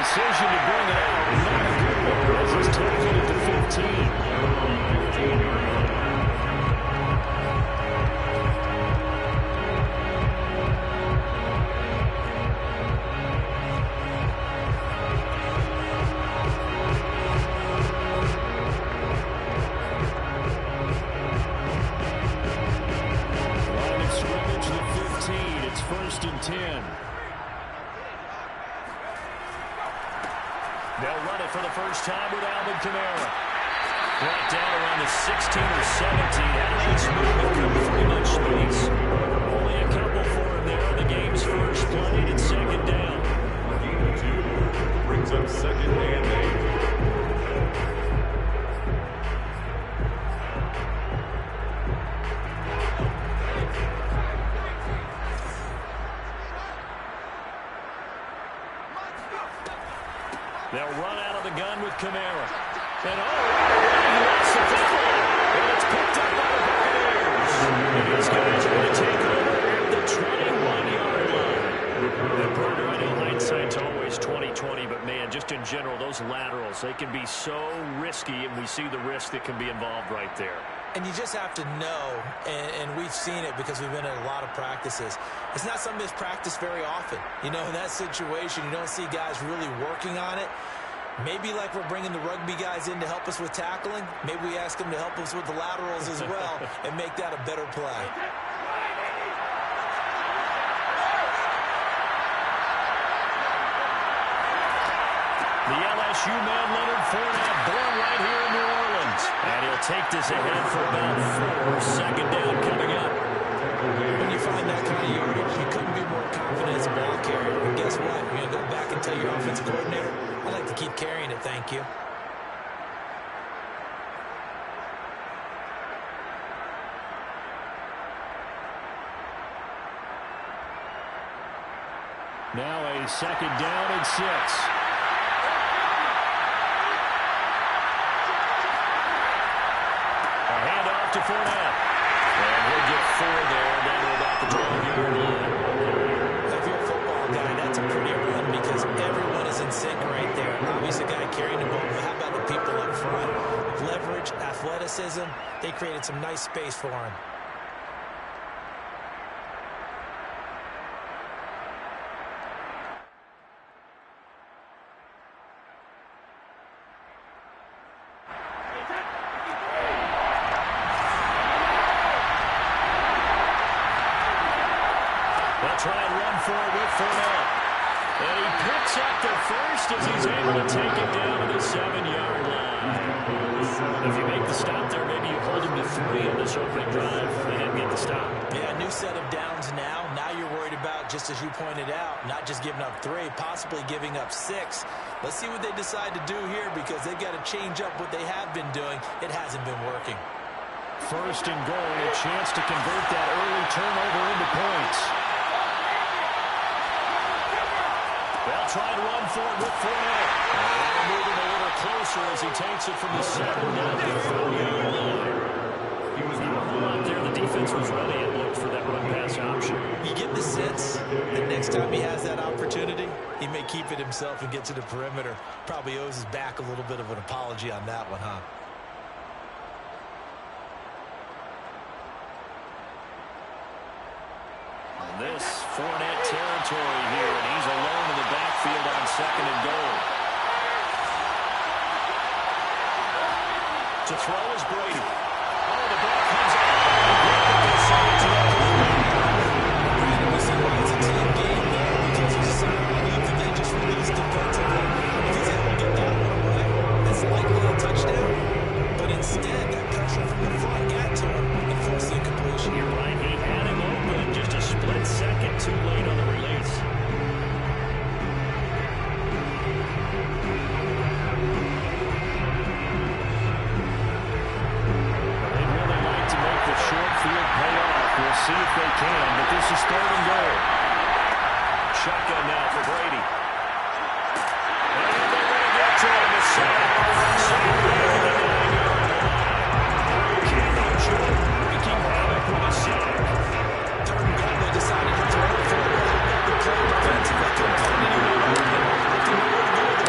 decision to bring it out. Not a good one as he's tackled at the 15. First and 10. They'll run it for the first time with Alvin Kamara. Brought down around the 16 or 17. Had a nice movement, covered pretty much space. Only a couple for him there. The game's first played at second down. Brings up second and 8. They'll run out of the gun with Kamara. And he lost the football. And it's picked up by the Buccaneers. And these guys are going to take over at the 21-yard line. And Berger, I know hindsight's always 20/20, but man, just in general, those laterals, they can be so risky, and we see the risk that can be involved right there. And you just have to know, and we've seen it because we've been at a lot of practices. It's not something that's practiced very often. You know, in that situation, you don't see guys really working on it. Maybe like we're bringing the rugby guys in to help us with tackling. Maybe we ask them to help us with the laterals as well and make that a better play. The LSU man, Leonard Fournette, born right here in New Orleans. And he'll take this ahead for about 4. Second down coming up. When you find that kind of yardage, you couldn't be more confident as a ball carrier. And guess what? You're going to go back and tell your offensive coordinator, I'd like to keep carrying it, thank you. Now a second down and 6. To Fournette. And he'll get 4 there, down to about the 12-yard line. If you're a football guy, that's a pretty run because everyone is in sync right there. Obviously, the guy carrying the ball, but how about the people up front? Leverage, athleticism, they created some nice space for him. Try and run for it with Fournette. And he picks up the first as he's able to take it down to the 7-yard line. If you make the stop there, maybe you hold him to 3 on this opening drive. They didn't get the stop. Yeah, new set of downs now. Now you're worried about, just as you pointed out, not just giving up 3, possibly giving up 6. Let's see what they decide to do here because they've got to change up what they have been doing. It hasn't been working. First and goal, a chance to convert that early turnover into points. They'll try and run for it with Fournette. And moving a little closer as he takes it from the 7 down to the 4-yard line. He was not there. The defense was ready and looked for that run-pass option. You get the sense that next time he has that opportunity, he may keep it himself and get to the perimeter. Probably owes his back a little bit of an apology on that one, huh? This Fournette territory here, and he's alone in the backfield on second and goal. To throw is Brady. Oh, the ball comes out. We see why it's a team game there because you saw that they just released defensively. If he's able to get that one away, that's likely a touchdown. But instead, that pressure from the front got to him and forced the incompletion. You're right. He had him open just a split second too late on the release. They'd really like to make the short field pay off. We'll see if they can, but this is third and goal. Shotgun now for Brady. And they're going to get to him. The sack. Cameron Jordan wreaking havoc with a sack. Third and goal, they decided to throw it for the play defensively. They couldn't find anyone open. They knew where to go with the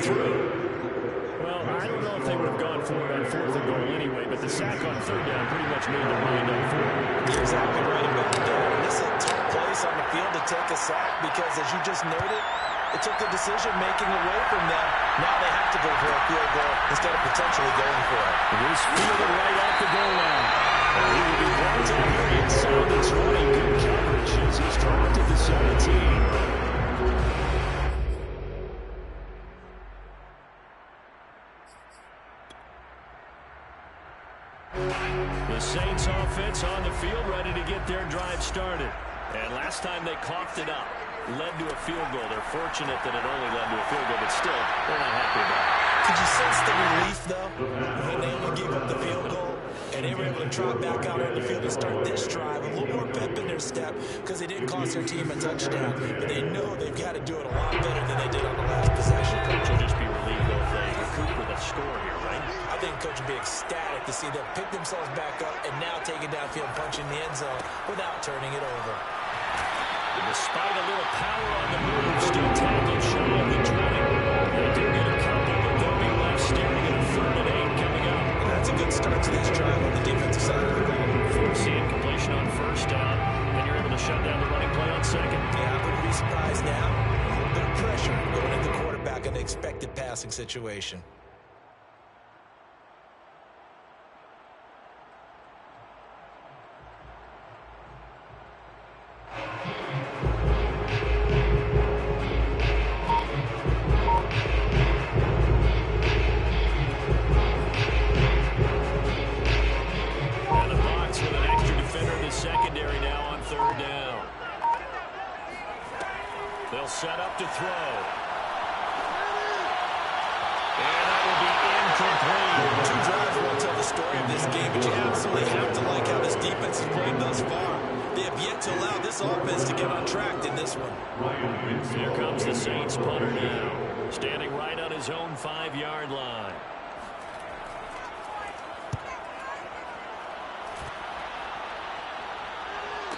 through. Well, I don't know if they would have gone for it on 4th and goal anyway, but the sack on 3rd down pretty much made their mind up for it. You're exactly right about that. This is a tough place on the field to take a sack because, as you just noted, it took the decision-making away from them. Now they have to go for a field goal instead of potentially going for it. It is fielded right at the goal line. He will be brought down here inside the 20. Good coverage as he's dropped at the 17. The Saints offense on the field, ready to get their drive started. And last time they coughed it up, led to a field goal. They're fortunate that it only led to a field goal, but still, they're not happy about it. Could you sense the relief, though, when they only gave up the field goal and they were able to trot back out on the field and start this drive? A little more pep in their step because they didn't cost their team a touchdown, but they know they've got to do it a lot better than they did on the last possession. Coach will just be relieved though if they recoup with a score here, right? I think Coach would be ecstatic to see them pick themselves back up and now take it downfield, punching the end zone without turning it over. And despite a little power on the move, still tackled shy of the 20. They do get a couple, but they'll be left staring at a 3rd and 8 coming up. And that's a good start to this drive on the defensive side of the ball. Forcing completion on 1st down, and you're able to shut down the running play on 2nd. Yeah, I wouldn't be surprised now. A little bit of pressure going at the quarterback in the expected passing situation. Secondary now on 3rd down. They'll set up to throw. And that will be incomplete. 2 drives won't tell the story of this game, but you absolutely have to like how this defense has played thus far. They have yet to allow this offense to get on track in this one. Here comes the Saints punter now, standing right on his own 5-yard line.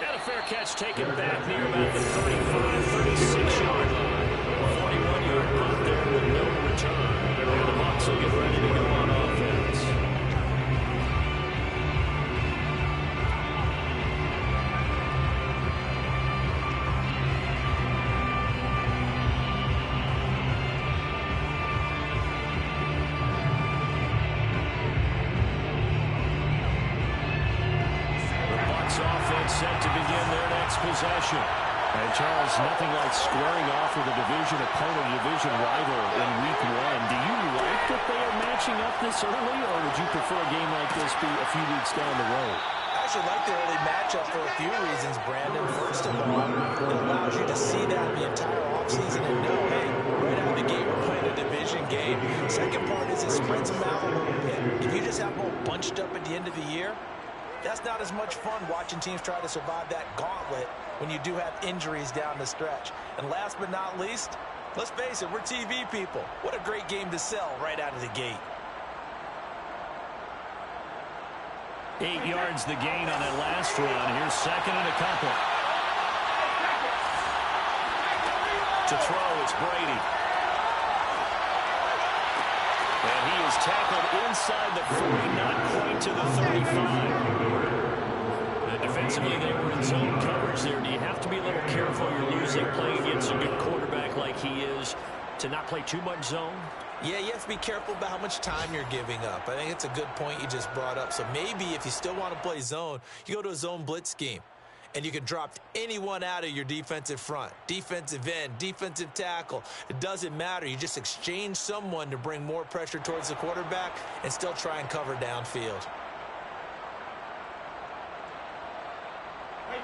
And a fair catch taken back near about the 35, 36-yard line. 41-yard punt there with no return. And the Bucs will get ready to go on offense. Set to begin their next possession. And Charles, nothing like squaring off with a division opponent, a division rival in week 1. Do you like that they are matching up this early, or would you prefer a game like this be a few weeks down the road? I actually like the early matchup for a few reasons, Brandon. First of all, it allows you to see that the entire offseason and know, hey, right out of the gate, we're playing a division game. Second part is it spreads them out a little bit. If you just have them all bunched up at the end of the year, that's not as much fun watching teams try to survive that gauntlet when you do have injuries down the stretch. And last but not least, let's face it, we're TV people. What a great game to sell right out of the gate. 8 yards the gain on that last run. Here's 2nd and a couple. To throw, it's Brady. And he is tackled inside the 40, not quite to the 35. And defensively, they were in zone coverage there. Do you have to be a little careful you're losing playing against a good quarterback like he is to not play too much zone? Yeah, you have to be careful about how much time you're giving up. I think it's a good point you just brought up. So maybe if you still want to play zone, you go to a zone blitz scheme. And you can drop anyone out of your defensive front, defensive end, defensive tackle. It doesn't matter. You just exchange someone to bring more pressure towards the quarterback and still try and cover downfield.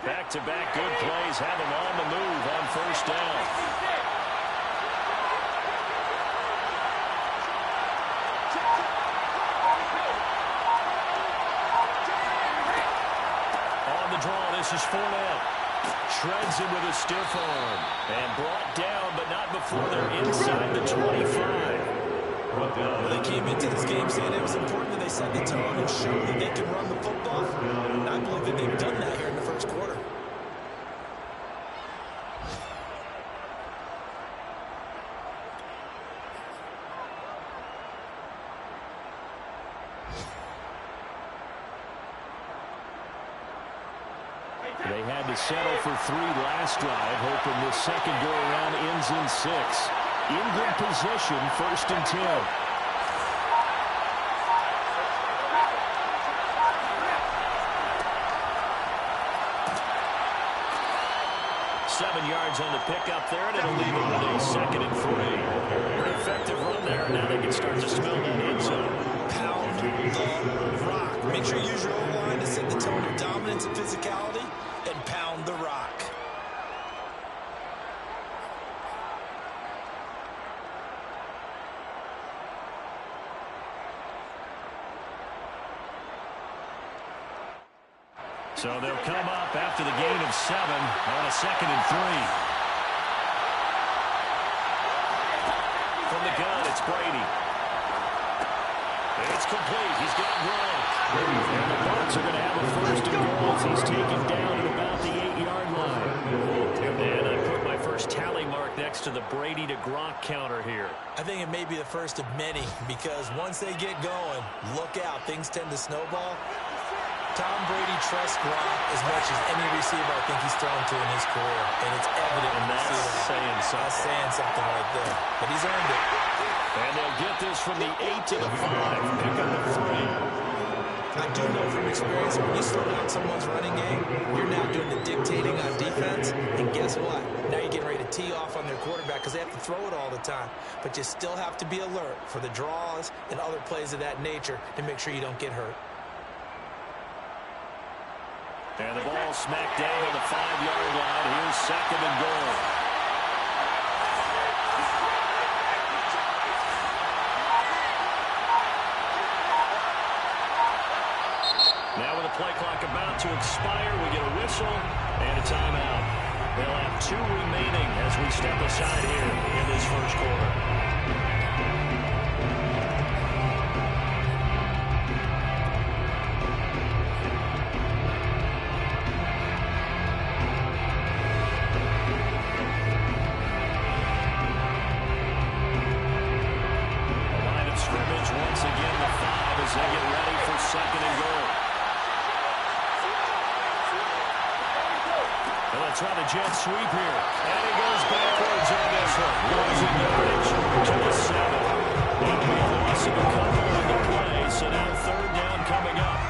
Back-to-back good plays have him on the move on 1st down. Draw. This is Fournette. Shreds him with a stiff arm. And brought down, but not before they're inside the 25. Well, they came into this game saying it was important that they set the tone and show that they can run the football. And I believe that they've done that here in the first quarter. They had to settle for 3 last drive, hoping this second go-around ends in 6. In good position, 1st and 10. Seven yards on the pickup there, and it'll leave them with a 2nd and 3. Very effective run there. Now they can start to smell that end zone. Pound the rock. Make sure you use your O-line to set the tone of dominance and physicality, and pound the rock. So they'll come up after the gain of 7 on a 2nd and 3. From the gun, it's Brady. It's complete. He's got Gronk. And the Bucs are going to have a 1st and goal as he's taken down at about the 8-yard line. And I put my first tally mark next to the Brady to Gronk counter here. I think it may be the first of many, because once they get going, look out. Things tend to snowball. Tom Brady trusts Gronk as much as any receiver I think he's thrown to in his career. And it's evident when you see that. Saying something. That's saying something right there. But he's earned it. And they'll get this from the 8 to the 5. Pick up the 3. I do know from experience when you slow down someone's running game, you're now doing the dictating on defense. And guess what? Now you're getting ready to tee off on their quarterback because they have to throw it all the time. But you still have to be alert for the draws and other plays of that nature to make sure you don't get hurt. And the ball smacked down on the 5-yard line. Here's 2nd and goal. Now with the play clock about to expire, we get a whistle and a timeout. They'll have 2 remaining as we step aside here in this first quarter. Try the jet sweep here. And he goes backwards on this one. Losing yardage to the 7. And we lost a couple on the play, so now 3rd down coming up.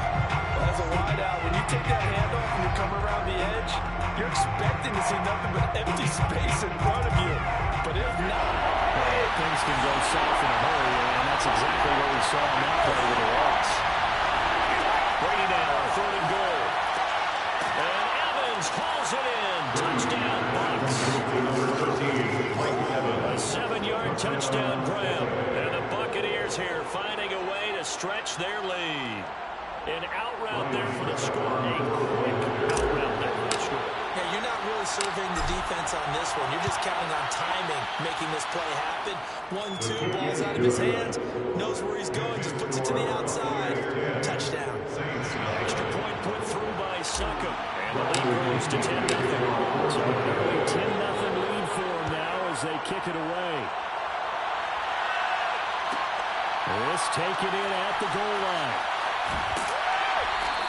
As a wideout, when you take that handoff and you come around the edge, you're expecting to see nothing but empty space in front of you. But if not, things can go south in a hurry, and that's exactly what we saw in that play with the loss. Brady now, 3rd and goal. And Evans calls it in. Touchdown, Bucs. A 7-yard touchdown grab. And the Buccaneers here finding a way to stretch their lead. An out route there for the score. A quick out route there for the score. Yeah, you're not really surveying the defense on this one. You're just counting on timing, making this play happen. 1-2, ball's out of his hands. Knows where he's going, just puts it to the outside. Touchdown. Extra point put through by Succop. And the lead grows to 10-0. So a 10-0 lead for them now as they kick it away. This taken in at the goal line.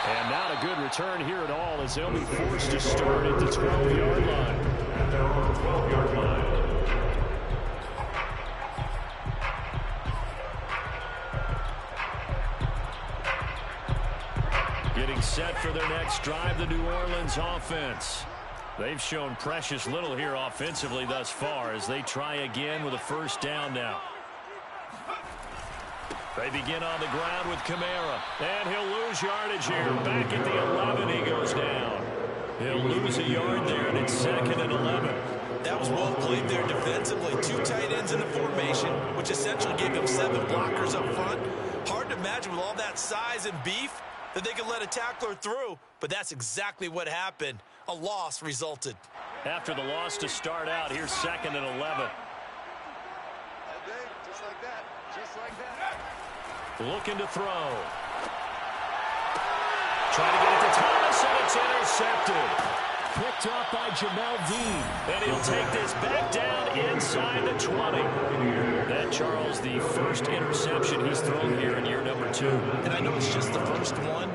And not a good return here at all as they'll be forced to start at the 12-yard line. At their own 12-yard line. Getting set for their next drive, the New Orleans offense. They've shown precious little here offensively thus far as they try again with a 1st down now. They begin on the ground with Kamara, and he'll lose yardage here. Back at the 11, he goes down. He'll lose a yard there, and it's 2nd and 11. That was well played there defensively. 2 tight ends in the formation, which essentially gave him 7 blockers up front. Hard to imagine with all that size and beef that they could let a tackler through, but that's exactly what happened. A loss resulted. After the loss to start out, here's 2nd and 11. Just like that. Just like that. Looking to throw. Trying to get it to Thomas, and it's intercepted. Picked up by Jamel Dean. And he'll take this back down inside the 20. That, Charles, the first interception he's thrown here in year number 2. And I know it's just the first one,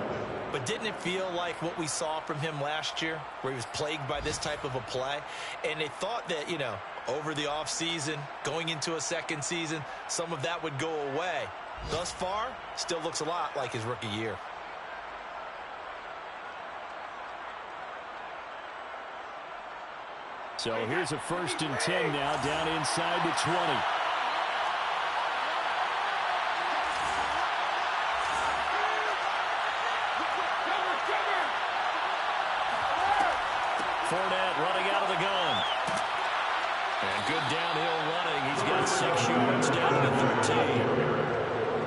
But didn't it feel like what we saw from him last year, where he was plagued by this type of a play? And they thought that, you know, over the offseason, going into a second season, some of that would go away. Thus far, still looks a lot like his rookie year. So here's a 1st and 10 now, down inside the 20. Fournette running out of the gun. And good downhill running. He's got 6 yards down to the 13.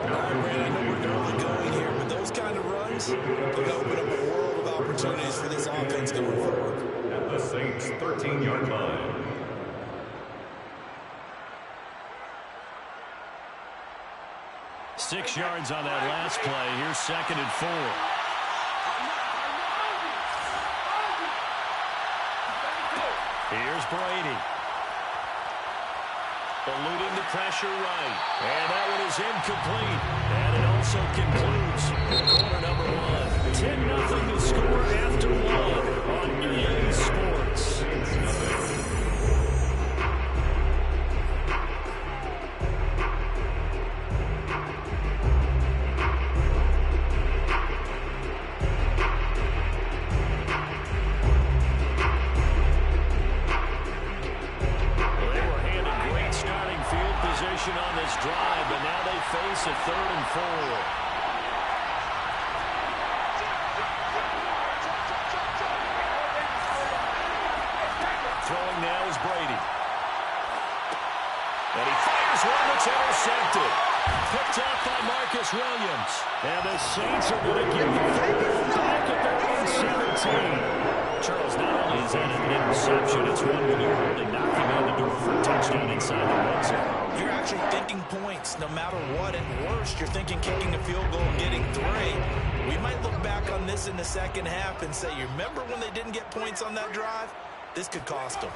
All right, Brad, I know we're early going here, but those kind of runs, they're going to open up a world of opportunities for this offense going forward. At the Saints' 13-yard line. Six yards on that last play. Here's 2nd and 4. Here's Brady. Eluding the pressure right. And that one is incomplete. And it also concludes quarter number 1. 10-0 to score after 1 on EA Sports. On this drive, but now they face a 3rd and 4. Throwing now is Brady. And he fires one that's intercepted. Picked off by Marcus Williams. And the Saints are going to give the football back at their own 17. Charles, not only is that an interception, it's one when you're really knocking on the door for a touchdown inside the red zone. You're actually thinking points no matter what, and worst, you're thinking kicking a field goal and getting 3. We might look back on this in the second half and say, you remember when they didn't get points on that drive? This could cost them.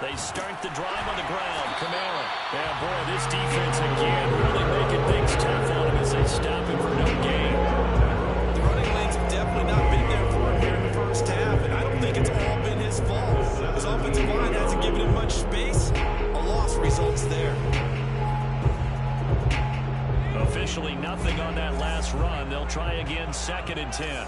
They start the drive on the ground. Kamara. Yeah, boy, this defense again really making things tough on him as they stop him for no gain. The running lanes have definitely not been there for him here in the first half, and I don't think it's all been his fault. His offensive line hasn't given him much space. A loss results there. Officially nothing on that last run. They'll try again, 2nd and 10.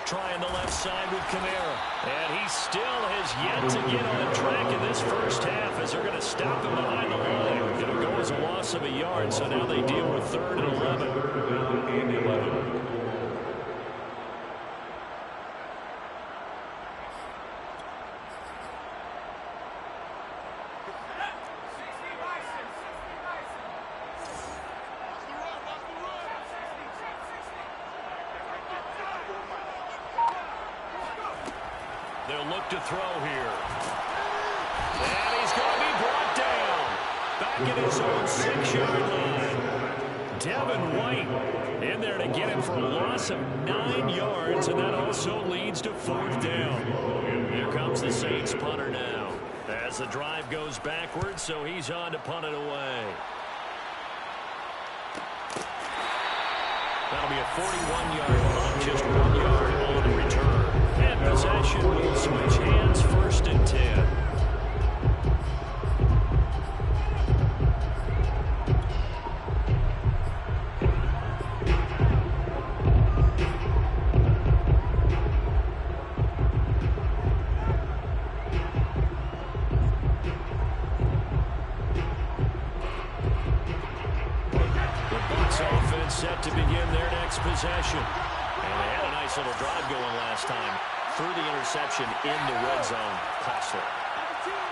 Trying the left side with Kamara. And he still has yet to get on track in this first half as they're going to stop him behind the line. It'll go as a loss of a yard, so now they deal with 3rd and 11. 3rd and 11. They'll look to throw here. And he's going to be brought down. Back at his own 6-yard line. Devin White in there to get him for a loss of 9 yards, and that also leads to 4th down. Here comes the Saints punter now. As the drive goes backwards, so he's on to punt it away. That'll be a 41-yard punt, just 1 yard on the return. And possession will switch hands, 1st and 10. The Bucs offense set to begin their next possession. And they had a nice little drive going last time. Through the interception in the red zone. Costly.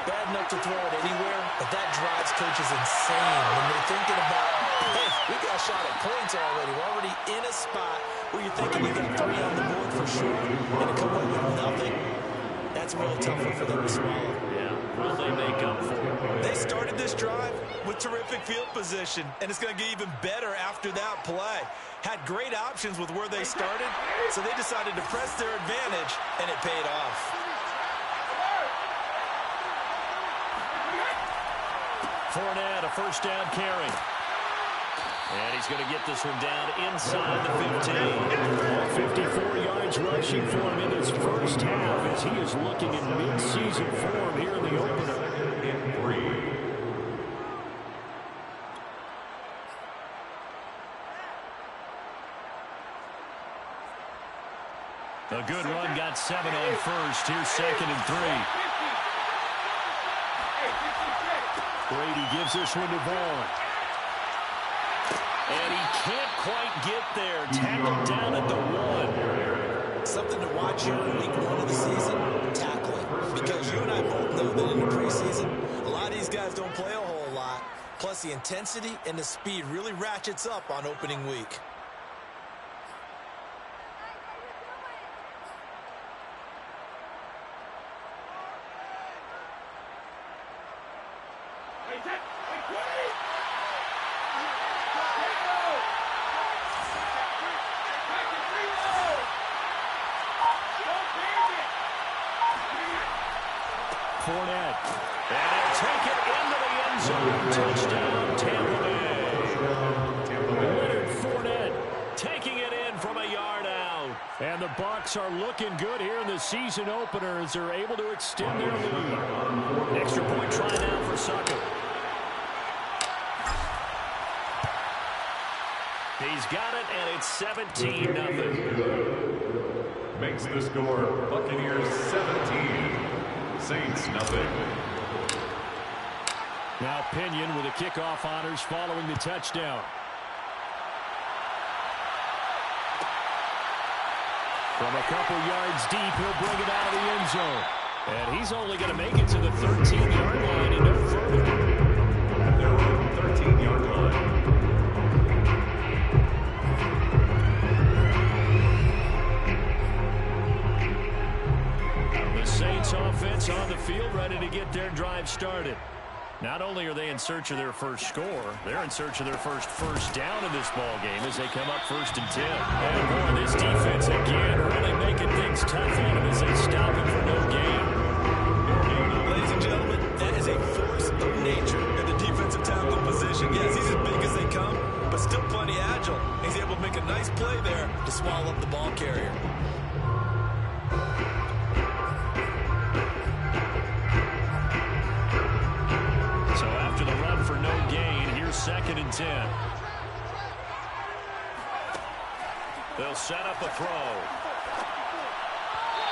Bad enough to throw it anywhere, but that drives coaches insane when they're thinking about, hey, we got a shot at points already. We're already in a spot where you're thinking you got 3 on the board for sure, and to come away with nothing, that's a really tough one for them to swallow. Yeah, will they make up for it? They started this drive with terrific field position, and it's going to get even better after that play. Had great options with where they started, so they decided to press their advantage, and it paid off. Fournette, a 1st down carry. And he's going to get this one down inside the 15. 54 yards rushing for him in his first half as he is looking in mid-season form here in the opener. And 3. A good run, got 7 on first. Here's 2nd and 3. Brady gives this one to Vaughn. And he can't quite get there. Tackled down at the 1. Something to watch here in week 1 of the season, tackling. Because you and I both know that in the preseason, a lot of these guys don't play a whole lot. Plus, the intensity and the speed really ratchets up on opening week. Fournette. And he'll take it into the end zone. Touchdown, Tampa Bay. Leonard Fournette. Taking it in from a yard out. And the Bucs are looking good here in the season opener as they're able to extend their lead. Extra point try now for Sucker. He's got it, and it's 17-0. Makes the score Buccaneers 17. Saints nothing. Now Pinion with the kickoff honors following the touchdown. From a couple yards deep, he'll bring it out of the end zone. And he's only going to make it to the 13-yard line and no further. At their own 13-yard line. The Saints offense on the field, ready to get their drive started. Not only are they in search of their first score, they're in search of their first down in this ball game as they come up 1st and 10. And boy, this defense again really making things tough on them as they stop him for no gain. Ladies and gentlemen, that is a force of nature in the defensive tackle position. Yes, he's as big as they come, but still plenty agile. He's able to make a nice play there to swallow up the ball carrier. So after the run for no gain, here's 2nd and 10. They'll set up a throw.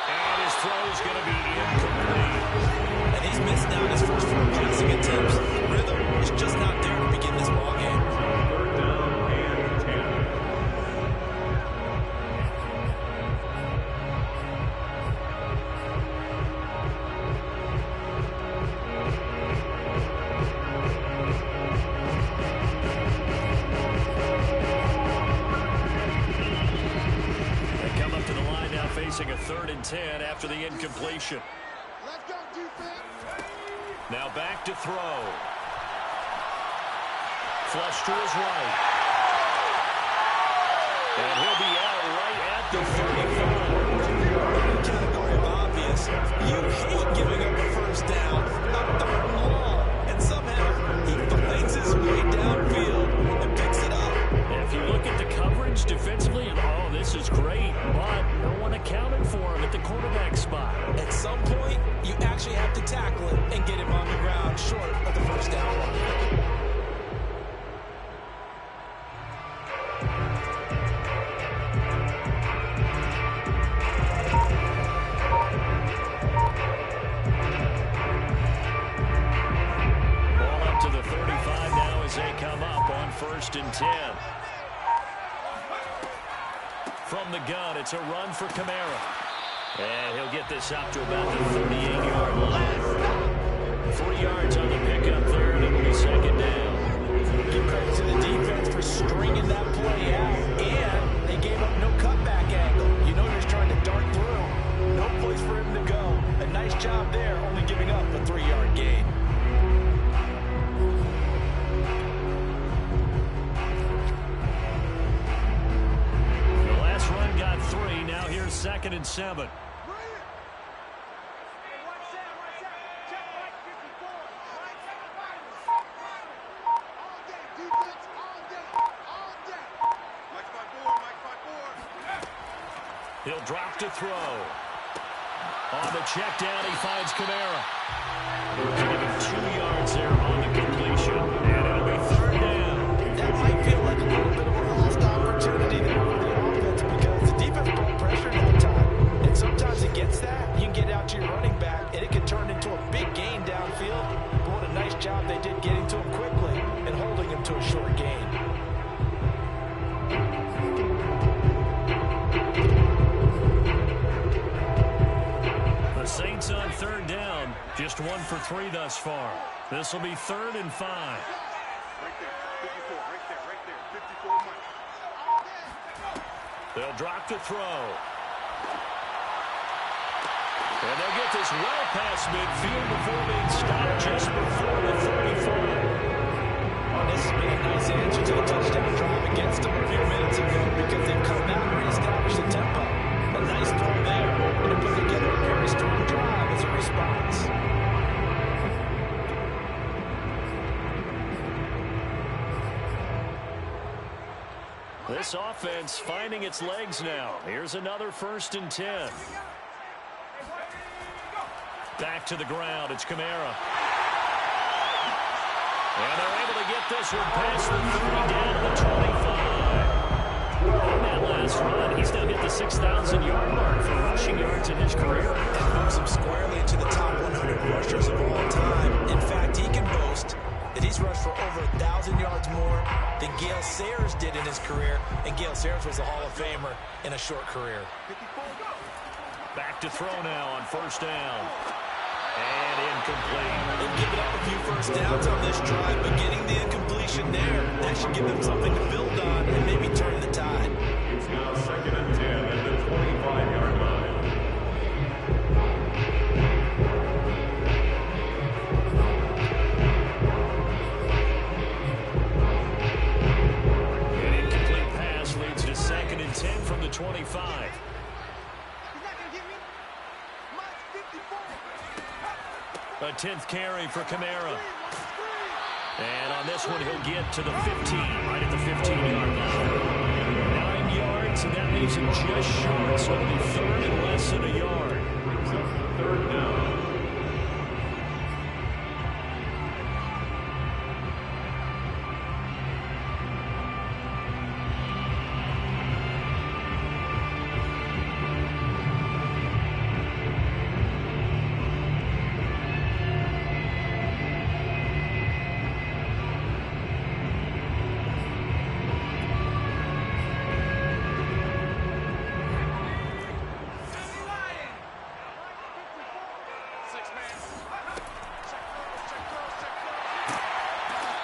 And his throw is going to be incomplete. And he's missed now his first 4 passing attempts. The rhythm is just not there to begin this ball game. 3rd down and 10. Facing a 3rd and 10 after the incompletion. Let's go, defense. Now back to throw. Flush to his right. And he'll be out right at the 35. Category of obvious. You hate giving up a first down on 3rd and long. And somehow he finds his way downfield and picks it up. If you look at the coverage defensively, oh, this is great. But no one accounted for him at the quarterback spot. At some point, you actually have to tackle him and get him on the ground short of the first down line. Ball up to the 35 now as they come up on 1st and 10. From the gun, it's a run for Kamara. And he'll get this out to about the 38-yard line. 40 yards on the pickup there, and it'll be 2nd down. Give credit to the defense for stringing that play out. And they gave up no cutback angle. You know they're just trying to dart through. No place for him to go. A nice job there, only giving up a 3-yard gain. The last run got 3. Now here's 2nd and 7. He'll drop to throw. On the check down, he finds Kamara. Give him 2 yards there on the completion. And it'll be third down. That might feel like a little bit of a lost opportunity there for the offense because the defense brought pressure that time. And sometimes against that, you can get out to your running back, and it can turn into a big gain downfield. But what a nice job they did getting to him quickly and holding him to a short gain. The Saints on third down, just 1 for 3 thus far. This will be 3rd and 5. Right there, 54, right there, 54 Mike. They'll drop to throw. And they'll get this well past midfield before being stopped just before the 35. This has been a nice answer to the touchdown drive against them a few minutes ago because they've come out and reestablished the tempo. A nice throw there, and to put together a very strong drive as a response. This offense finding its legs now. Here's another 1st and 10. Back to the ground. It's Kamara. And they're able to get this one past the 30 down to the 25. On that last run, he's now hit the 6,000-yard mark for rushing yards in his career. And moves him squarely into the top 100 rushers of all time. In fact, he can boast that he's rushed for over 1,000 yards more than Gale Sayers did in his career. And Gale Sayers was a Hall of Famer in a short career. Back to throw now on 1st down. And incomplete. They've given up a few first downs on this drive, but getting the incompletion there, that should give them something to build on and maybe turn the tide. It's now 2nd and 10 at the 25-yard line. An incomplete pass leads to 2nd and 10 from the 25. A 10th carry for Kamara. And on this one, he'll get to the 15, right at the 15-yard line. 9 yards, and that leaves him just short, so it'll be 3rd and less than a yard. Brings up 3rd down.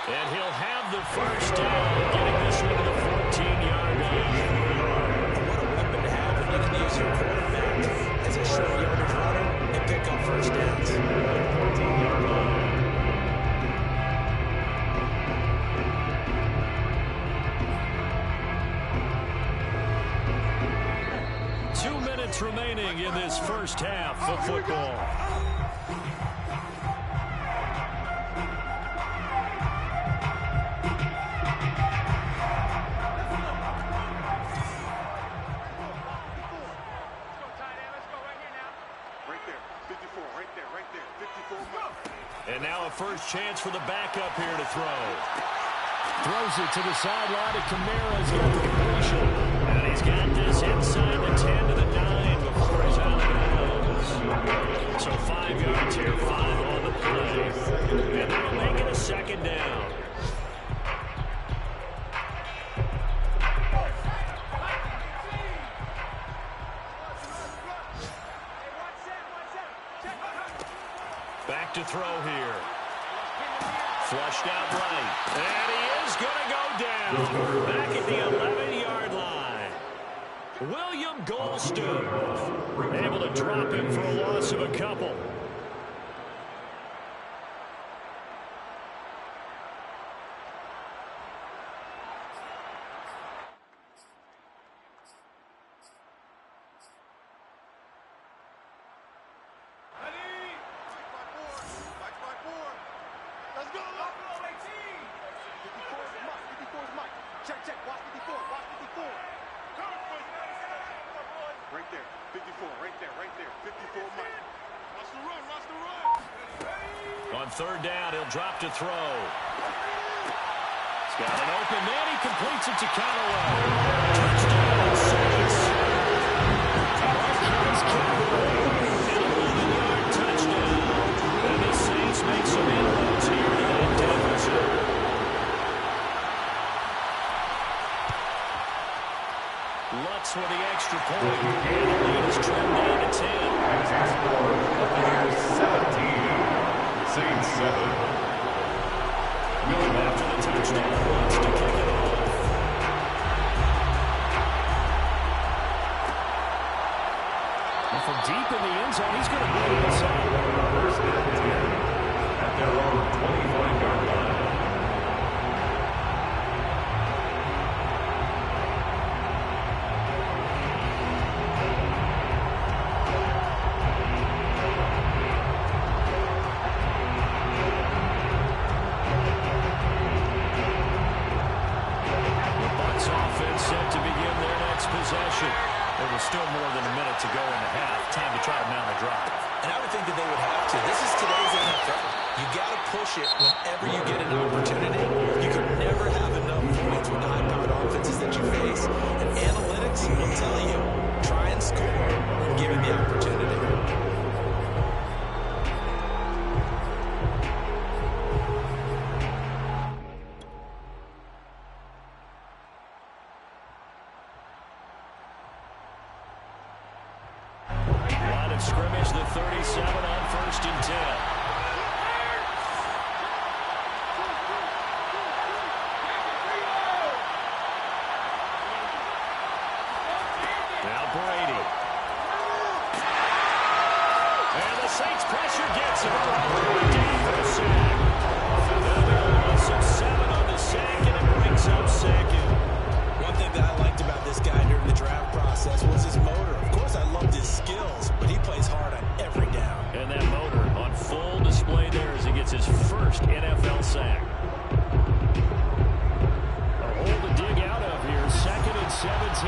And he'll have the 1st down, getting this one to the 14-yard line. What a weapon to have when you can use your quarterback as a short yardage runner and pick up first downs. 14-yard line. 2 minutes remaining in this first half of football. And now a first chance for the backup here to throw. Throws it to the sideline, and Kamara's got the completion. And he's got this inside the 10 to the 9 before he's out of bounds. So 5 yards here, 5 on the play. And that'll make it a 2nd down. Back to throw here. Flushed out right. And he is going to go down. Back at the 11-yard line. William Golston able to drop him for a loss of a couple. Right there. 54. Right there. Right there. 54 Mike. Watch the run. Watch the run. On third down, he'll drop to throw. He's got an open man. He completes it to Callaway. Touchdown, Saints. Marquez Callaway. An 11-yard touchdown. And the Saints make some inroads here to that deficit. Lutz with the extra point. And the lead is trimmed down to 10. Buccaneers 17. Saints 7. After the touchdown, Lutz to kick it off. And from deep in the end zone, he's going to bring this out. First and 10 at their own 25-yard line. There was still more than a minute to go in the half. Time to try to mount a drive. And I would think that they would have to. This is today's NFL. You got to push it whenever you get an opportunity. You could never have enough points with the high-powered offenses that you face. And analytics will tell you, try and score and give it the opportunity. Scrimmage, the 37 on first and 10. Now Brady. And the Saints pressure gets him. Down for a sack. Another loss of 7 on the sack, and it brings up second. One thing that I liked about this guy during the draft process was his motor. Of course, I loved his skills, but he plays hard on every down. And that motor on full display there as he gets his first NFL sack. A hole to dig out of here, 2nd and 17.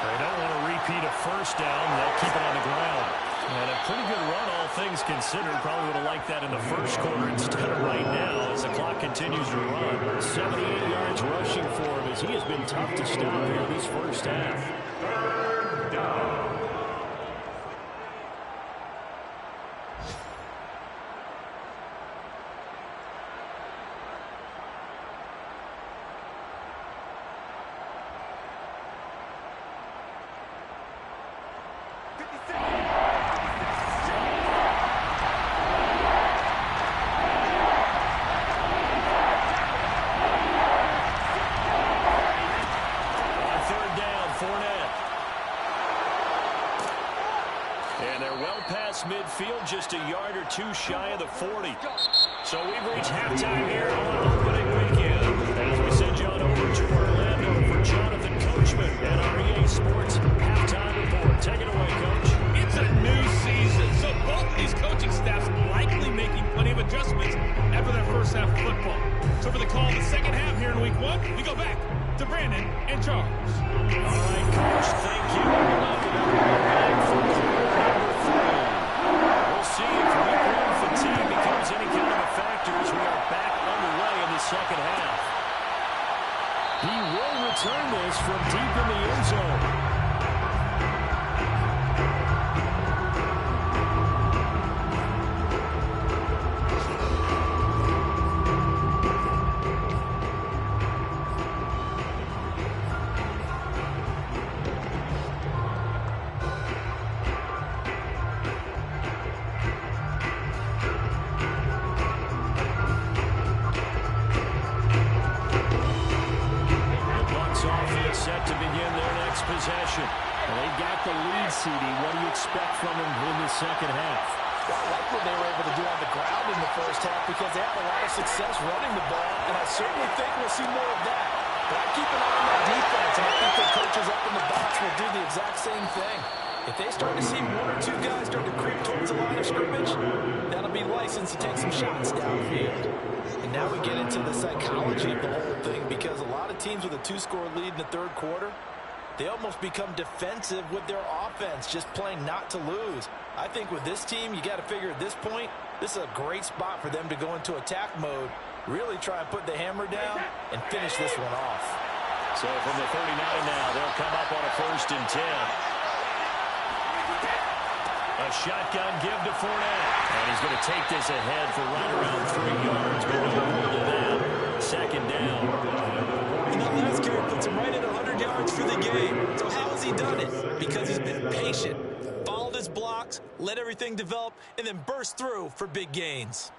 They don't want to repeat a first down. They'll keep it on the ground. And a pretty good run, all things considered. Probably would have liked that in the first quarter instead of right now as the clock continues to run. 78 yards rushing for him as he has been tough to stop here this first half. Third down. Midfield just a yard or two shy of the 40. So we've reached halftime here on opening weekend. As we send you on over to Orlando for Jonathan Coachman and our EA Sports halftime report. Take it away, Coach. It's a new season, so both of these coaching staffs likely making plenty of adjustments after that first half of football. So for the call of the second half here in week 1, we go back to Brandon and Charles. All right, Coach, thank you. We'd love to have you back for quarter number 3. See if week 1 fatigue becomes any kind of a factor as we are back underway in the second half. He will return this from deep in the end zone. Possession. Well, they got the lead, CD. What do you expect from them in the second half? Well, I like what they were able to do on the ground in the first half because they had a lot of success running the ball, and I certainly think we'll see more of that. But I keep an eye on that defense, and I think their coaches up in the box will do the exact same thing. If they start to see 1 or 2 guys start to creep towards the line of scrimmage, that'll be licensed to take some shots downfield. And now we get into the psychology of the whole thing, because a lot of teams with a 2-score lead in the third quarter, they almost become defensive with their offense, just playing not to lose. I think with this team, you got to figure at this point, this is a great spot for them to go into attack mode, really try and put the hammer down and finish this one off. So from the 39 now, they'll come up on a 1st and 10. A shotgun give to Fournette. And he's going to take this ahead for right around 3 yards, but no more than that. 2nd down. And that last carry puts him right at 100 yards for the game. So how has he done it? Because he's been patient, followed his blocks, let everything develop, and then burst through for big gains.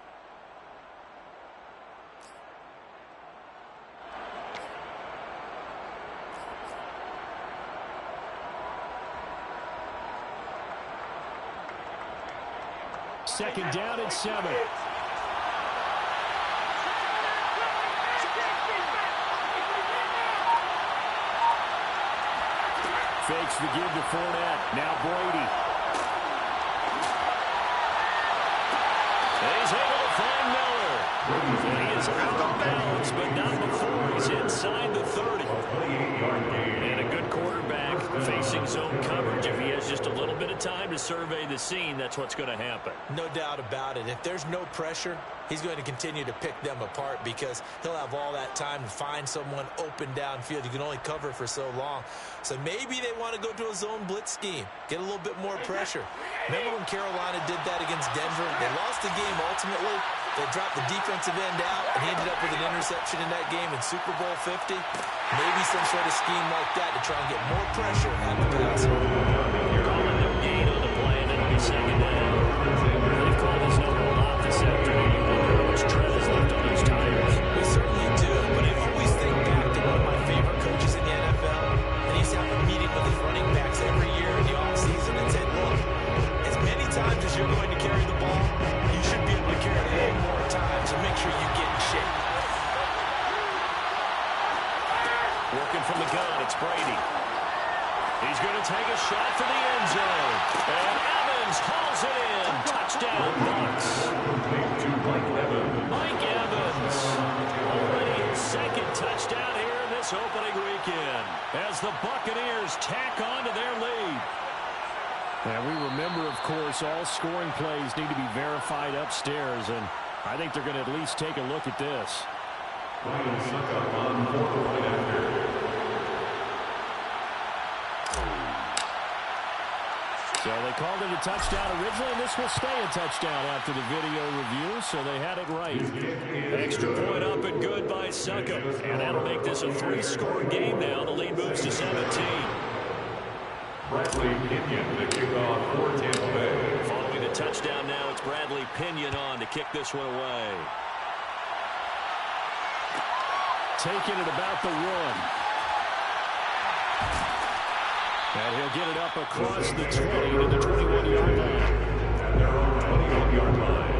Second down at 7. Fakes the give to Fournette. Now Brady. He's able to find Miller. And he is out of bounds, but not before he's inside the 30. And a good quarterback facing zone coverage. If he has just a little bit of time to survey the scene, that's what's going to happen. No doubt about it. If there's no pressure, he's going to continue to pick them apart, because he'll have all that time to find someone open downfield. You can only cover for so long. So maybe they want to go to a zone blitz scheme, get a little bit more pressure. Remember when Carolina did that against Denver? They lost the game ultimately. They dropped the defensive end out, and he ended up with an interception in that game in Super Bowl 50. Maybe some sort of scheme like that to try and get more pressure on the passer. Calling no gain on the play, and it'll be 2nd down. They've called his number a lot this afternoon. You wonder how much tread is left on those tires. We certainly do, but I always think back to one of my favorite coaches in the NFL, and he's having a meeting with his running backs every year in the offseason and said, look, as many times as you're going to carry the ball, you should be able to carry it a little more times, and make sure you get in shape. Working from the gun, it's Brady. He's going to take a shot for the end zone. And Evans hauls it in. Touchdown, Bucs. Mike Evans. Already his 2nd touchdown here in this opening weekend, as the Buccaneers tack on to their lead. And we remember, of course, all scoring plays need to be verified upstairs, and I think they're going to at least take a look at this. Ryan Suckup on for the right after. So they called it a touchdown originally, and this will stay a touchdown after the video review, so they had it right. Extra point up and good by Suckup. And that'll make this a 3-score game now. The lead moves to 17. Bradley Pinion, the kickoff for Tampa Bay. Following the touchdown now, it's Bradley Pinion on to kick this one away. Taking it about the 1. And he'll get it up across the 20 to the 21-yard line. At their own 21-yard line.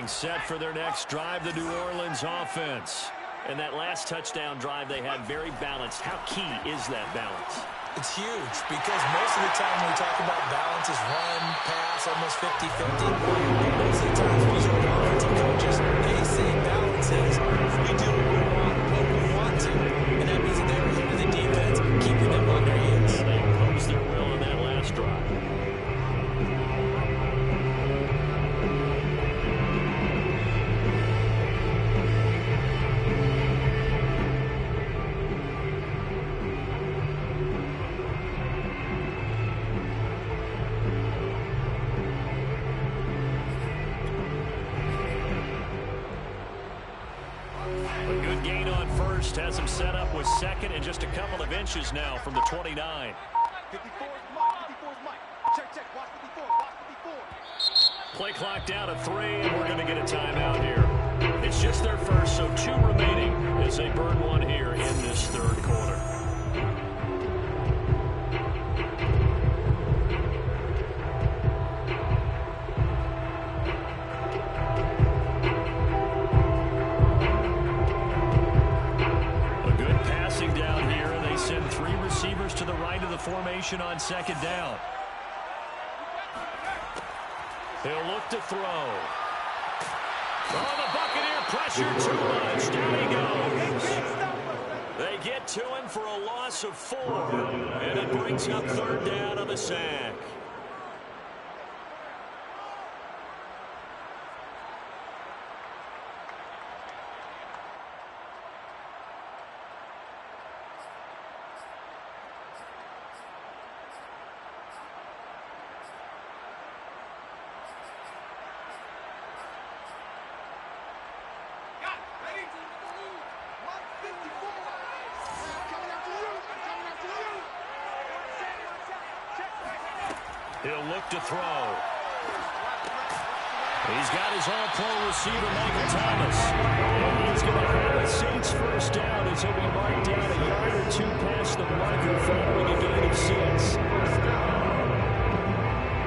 Set for their next drive, the New Orleans offense. And that last touchdown drive they had very balanced. How key is that balance? It's huge, because most of the time when we talk about balance is run, pass, almost 50-50. And most of the times when you talk to offensive coaches, they say balance is we do what we want to. And that means that they're ahead of the defense, keeping them on their heels. And they imposed their will on that last drive. Has him set up with 2nd and just a couple of inches now from the 29. 54 is Mike. 54 is Mike. Check, check. Watch 54. Watch 54. Play clock down to 3, and we're going to get a timeout here. It's just their first, so 2 remaining as they burn one here in this third quarter. send 3 receivers to the right of the formation on second down. He'll look to throw. Oh, the Buccaneer pressure too much. Down he goes. They get to him for a loss of 4. And it brings up third down on the sack. He'll look to throw. He's got his all-pro receiver, Michael Thomas. And he's going to have a Saints first down as he'll be marked down a yard or 2 past the marker following a gain of 6.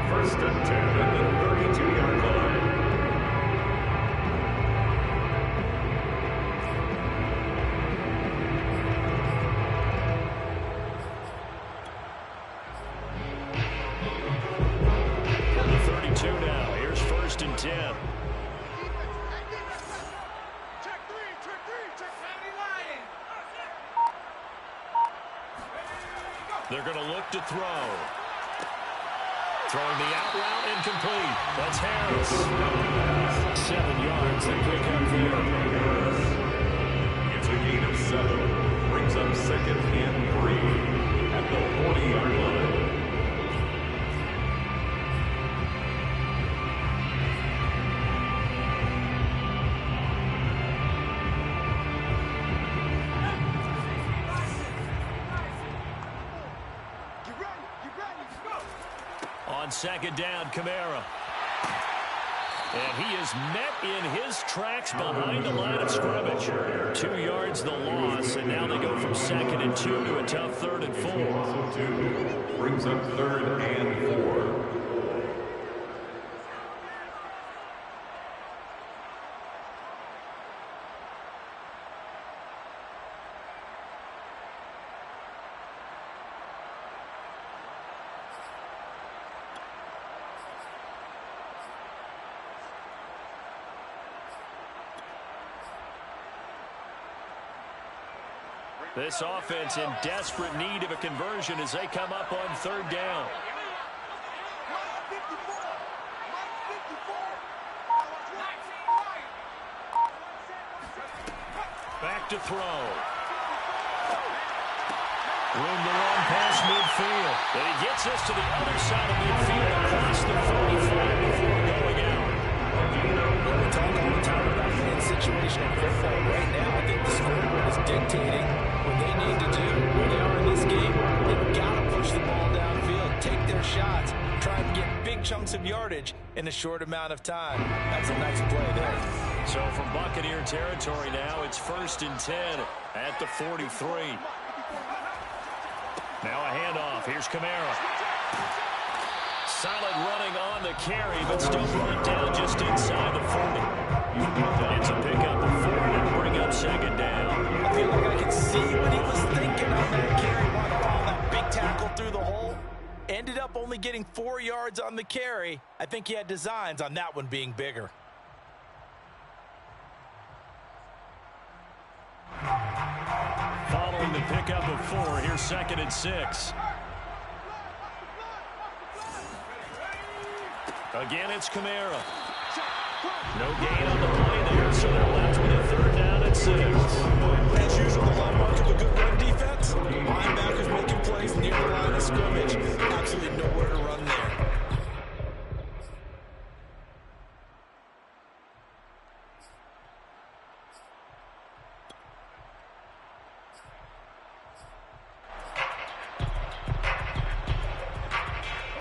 First and 10 at the 32-yard line. Now. Here's first and 10. They're going to look to throw. Throwing the out route incomplete. That's Harris. 7 yards. They pick up there. It's a gain of 7. Brings up second and 3 at the 40-yard line. On second down, Kamara. And he is met in his tracks behind the line of scrimmage. 2 yards the loss, and now they go from second and 2 to a tough third and 4. Also 2 brings up third and 4. This offense in desperate need of a conversion as they come up on third down. Back to throw. Room to run past midfield. And he gets us to the other side of midfield across the 45 before going out. We talk all the time about the situation in football. Right now, I think the scoreboard is dictating what they need to do. Where they are in this game, they've got to push the ball downfield, take their shots, try and get big chunks of yardage in a short amount of time. That's a nice play there. So from Buccaneer territory now, it's first and 10 at the 43. Now a handoff. Here's Kamara. Solid running on the carry, but still brought down just inside the 40. It's a pickup of 4 and bring up second down. I feel like I can see what he was thinking on that carry. Wanted to follow that big tackle through the hole. Ended up only getting 4 yards on the carry. I think he had designs on that one being bigger. Following the pickup of 4, here's second and 6. Again, it's Kamara. No gain on the play there, so they're left with a third down and 6. As usual, the hallmark of a good run defense. Linebackers making plays near the line of scrimmage. Absolutely nowhere to run there.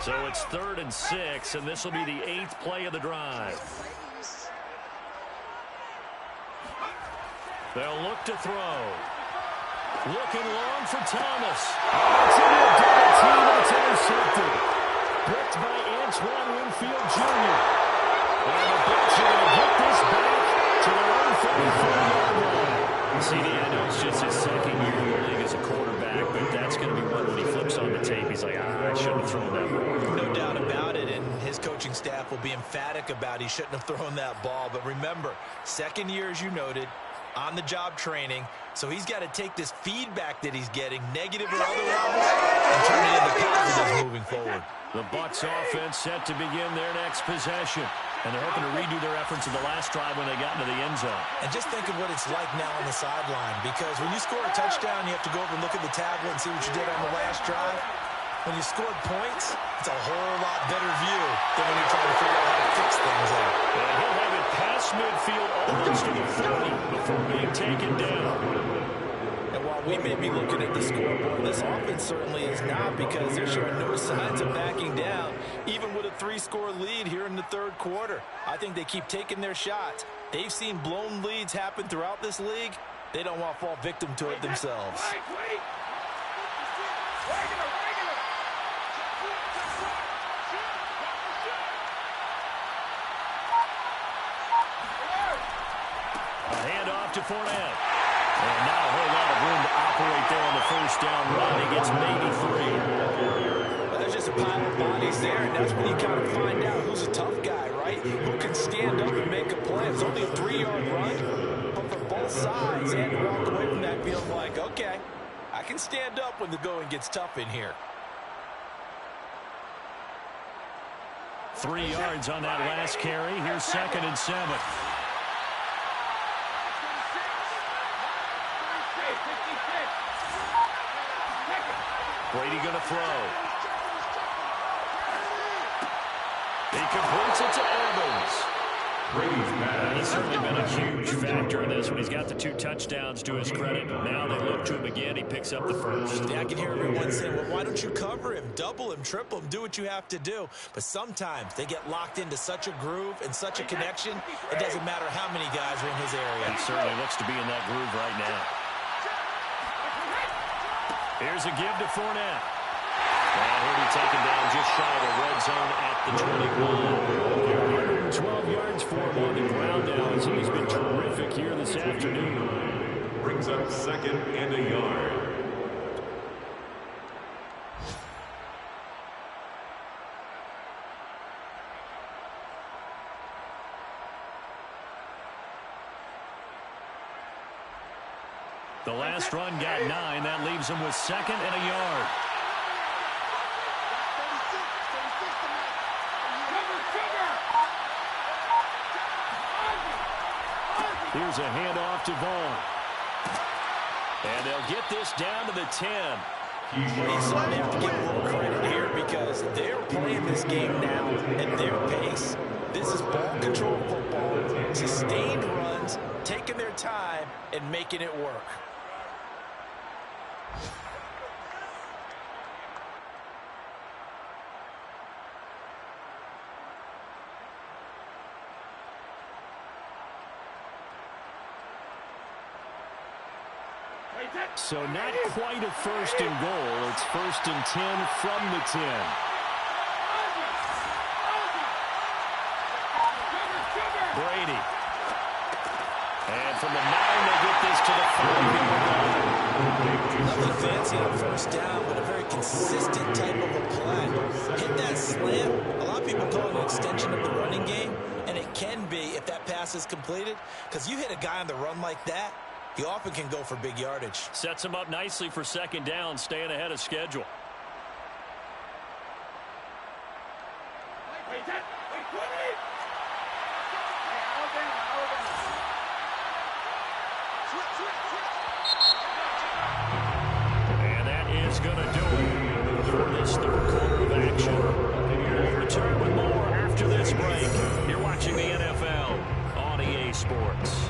So it's third and 6, and this will be the 8th play of the drive. They'll look to throw. Looking long for Thomas. It's in a double team, and it's intercepted. Bricked by Antoine Winfield Jr. And the Bills are going to get this back to their own 34-yard line. CD, I know it's just his second year in the league as a quarterback, but will be emphatic about he shouldn't have thrown that ball. But remember, second year, as you noted, on-the-job training. So he's got to take this feedback that he's getting, negative or otherwise, and turn it into positives moving forward. The Bucs offense set to begin their next possession. And they're hoping to redo their efforts in the last drive when they got into the end zone. And just think of what it's like now on the sideline, because when you score a touchdown, you have to go over and look at the tablet and see what you did on the last drive. When you scored points, it's a whole lot better view than when you're trying to figure out how to fix things out. And he'll have it past midfield almost to the 40 before being taken down. And while we may be looking at the scoreboard, this offense certainly is not, because they're showing no signs of backing down, even with a 3-score lead here in the third quarter. I think they keep taking their shots. They've seen blown leads happen throughout this league. They don't want to fall victim to it themselves. A handoff to Fournette. And not a whole lot of room to operate there on the first down run. He gets maybe 3. Well, there's just a pile of bodies there, and that's when you kind of find out who's a tough guy, right? Who can stand up and make a play. It's only a 3-yard run, but for both sides, they had to walk away from that feeling like, okay, I can stand up when the going gets tough in here. 3 yards on that last carry. Here's 2nd and 7. Brady going to throw. He completes it to Evans. He's certainly been a huge factor in this when he's got the 2 touchdowns to his credit. Now they look to him again. He picks up the first. Yeah, I can hear everyone saying, well, why don't you cover him, double him, triple him, do what you have to do. But sometimes they get locked into such a groove and such a connection, it doesn't matter how many guys are in his area. He certainly looks to be in that groove right now. Here's a give to Fournette. And he'll be taken down just shy of the red zone at the 21. 112 yards for him on the ground now, as he's been terrific here this afternoon. Brings up 2nd and a yard. The last run got 9. That leaves him with 2nd and a yard. Here's a handoff to Vaughn. And they'll get this down to the 10. You certainly have to give a little credit here, because they're playing this game now at their pace. This is ball control football, sustained runs, taking their time and making it work. So not quite a 1st and goal. It's 1st and 10 from the 10. Brady. And from the 9, they get this to the 5. Nothing fancy on 1st down, but a very consistent type of a play. Hit that slam. A lot of people call it an extension of the running game, and it can be if that pass is completed, because you hit a guy on the run like that, he often can go for big yardage. Sets him up nicely for 2nd down, staying ahead of schedule. And that is going to do it for this third quarter of action. We'll return with more after this break. You're watching the NFL on EA Sports.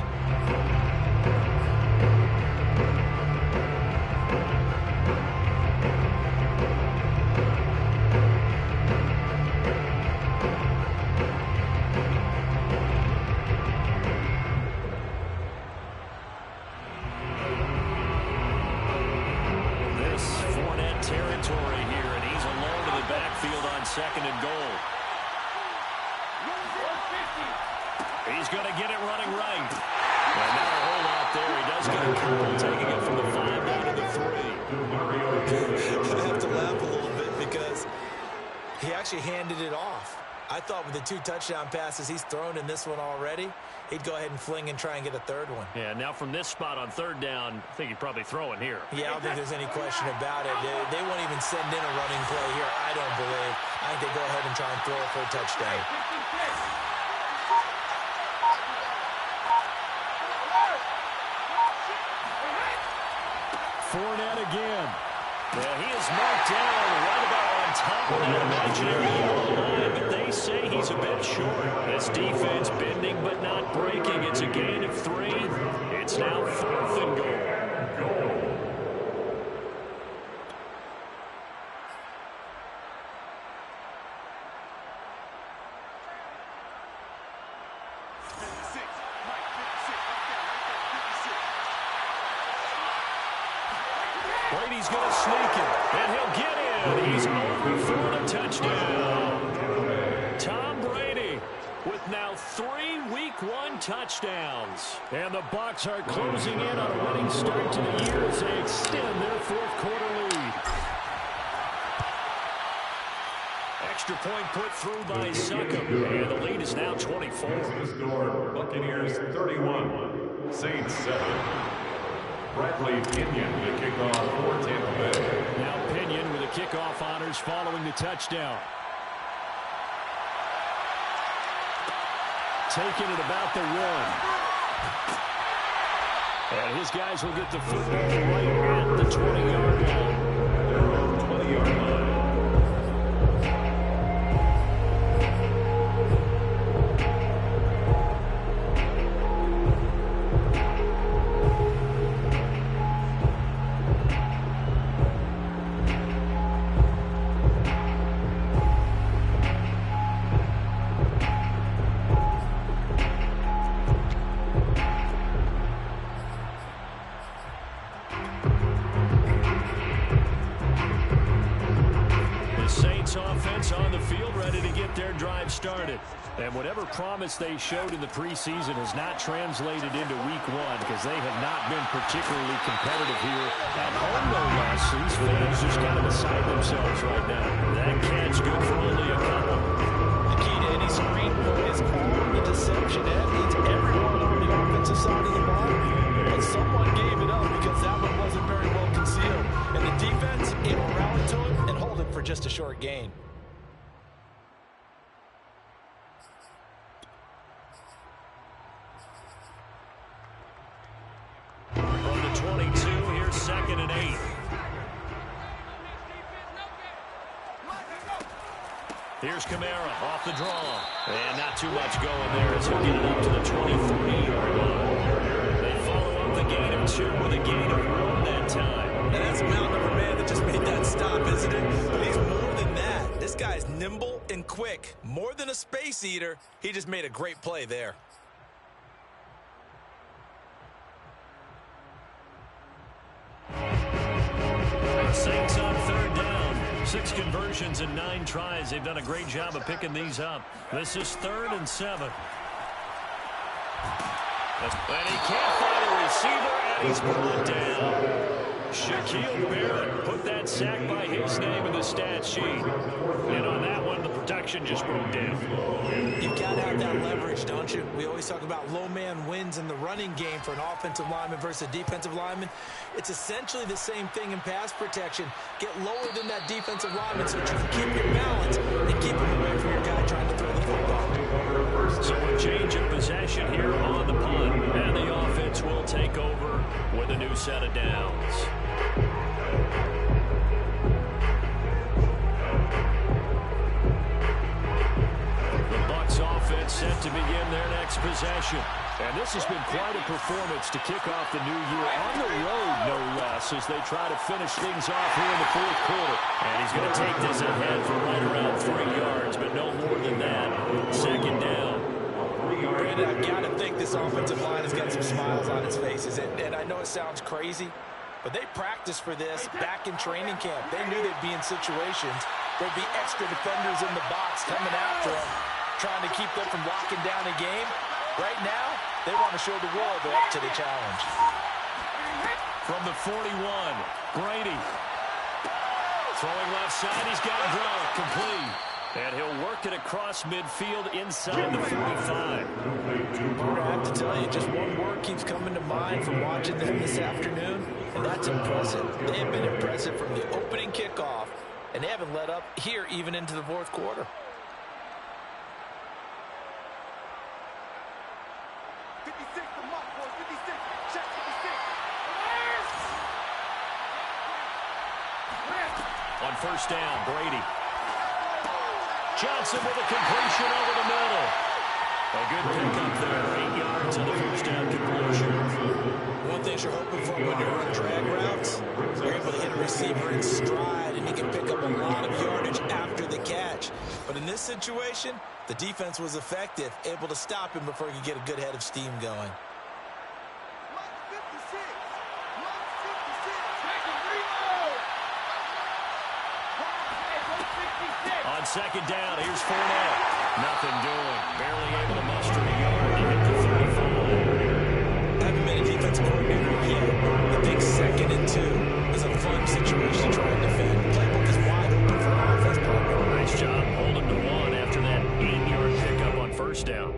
Territory here, and he's alone to the backfield on 2nd and goal. He's going to get it running right. And not a whole lot there. He does get a couple, taking it from the 5 down to the 3. I have to laugh a little bit, because he actually handed it off. I thought with the 2 touchdown passes he's thrown in this one already, he'd go ahead and fling and try and get a third one. Yeah, now from this spot on 3rd down, I think he'd probably throw it here. Yeah, I don't think there's any question about it. They won't even send in a running play here, I don't believe. I think they go ahead and try and throw it for a touchdown. Fournette again. Well, he is marked down right about on top of that imaginary yellow line, but they say he's a bit short. This defense bending but not breaking. It's a gain of 3. It's now 4th and goal. Brady's going to sneak it, and he'll get in. He's over for the touchdown. Tom Brady with now 3 Week 1 touchdowns. And the Bucs are closing in on a winning start to the year as they extend their 4th quarter lead. Extra point put through by Succop, and the lead is now 24. The score, Buccaneers 31, Saints 7. Bradley Pinion with a kickoff for Tampa Bay. Now Pinion with the kickoff honors following the touchdown. Taking it about the 1. And his guys will get the football right at the 20-yard line. 20-yard line. Offense on the field, ready to get their drive started. And whatever promise they showed in the preseason has not translated into Week 1 because they have not been particularly competitive here at home, no less. These fans just kind of beside themselves right now. That catch good for only a couple. The key to any screen play is calling the deception. That means everyone on the offensive side of the ball, but someone gave it up because that one wasn't very well concealed. And the defense, it will rally to it and hold it for just a short gain. From the 22, here's 2nd and 8. Here's Kamara off the draw. And not too much going there as he'll get it up to the 23-yard line. They follow up the gain of 2 with a gain of 1 that time. And that's a mountain of a man that just made that stop, isn't it? But he's more than that. This guy's nimble and quick. More than a space eater. He just made a great play there. Saints on 3rd down. 6 conversions and 9 tries. They've done a great job of picking these up. This is 3rd and 7. And he can't find a receiver, and he's brought down. Shaquille Barrett put that sack by his name in the stat sheet. And on that one, the protection just broke down. You've got to have that leverage, don't you? We always talk about low man wins in the running game for an offensive lineman versus a defensive lineman. It's essentially the same thing in pass protection. Get lower than that defensive lineman so that you can keep your balance and keep him away from your guy trying to throw the football. So a change of possession here on the punt, and the offense will take over with a new set of downs. The Bucs offense set to begin their next possession. And this has been quite a performance to kick off the new year on the road, no less, as they try to finish things off here in the 4th quarter. And he's going to take this ahead for right around 3 yards, but no more than that. 2nd down. Brandon, I've got to think this offensive line has got some smiles on its faces. And I know it sounds crazy, but they practiced for this back in training camp. They knew they'd be in situations. There'd be extra defenders in the box coming after them, trying to keep them from locking down a game. Right now, they want to show the world they're up to the challenge. From the 41, Brady. Throwing left side, he's got Gronk complete. And he'll work it across midfield inside the 45. I have to tell you, just one word keeps coming to mind from watching them this afternoon, and that's impressive. They have been impressive from the opening kickoff, and they haven't let up here even into the fourth quarter. 56, the mark, boys, 56. Check 56. On first down, Brady. Johnson with a completion over the middle. A good pickup there. 8 yards on the first down completion. One thing you're hoping for when you run drag routes, you're able to hit a receiver in stride, and he can pick up a lot of yardage after the catch. But in this situation, the defense was effective, able to stop him before he could get a good head of steam going. On second down, here's Fournette. Nothing doing. Barely able to muster a yard to hit the 35. Haven't been a defensive coordinator yet. The big 2nd and 2 is a fun situation to try and defend. Playbook is wide open for offense partner. Nice job holding to one after that 8-yard pickup on first down.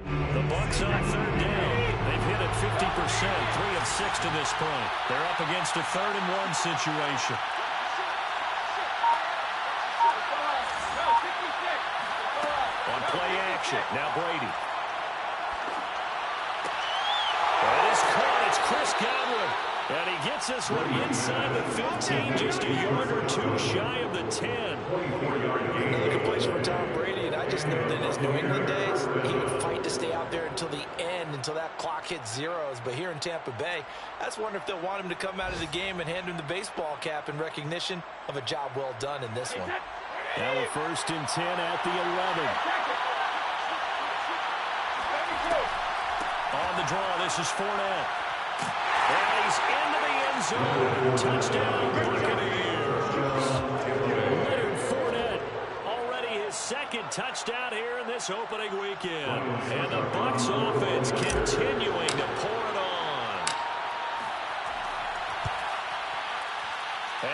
The Bucs on third down. They've hit it 50%, 3 of 6 to this point. They're up against a 3rd and 1 situation. Play action. Now Brady. It is caught. It's Chris Godwin. And he gets this one inside the 15, just a yard or 2 shy of the 10. Another completion for Tom Brady, and I just know that in his New England days, he would fight to stay out there until the end, until that clock hit zeros. But here in Tampa Bay, I just wonder if they'll want him to come out of the game and hand him the baseball cap in recognition of a job well done in this one. Now a 1st and 10 at the 11. On the draw, this is Fournette. And he's into the end zone. Touchdown, Buccaneers. Leonard Fournette, already his 2nd touchdown here in this opening weekend. And the Bucs offense continuing to pour it on.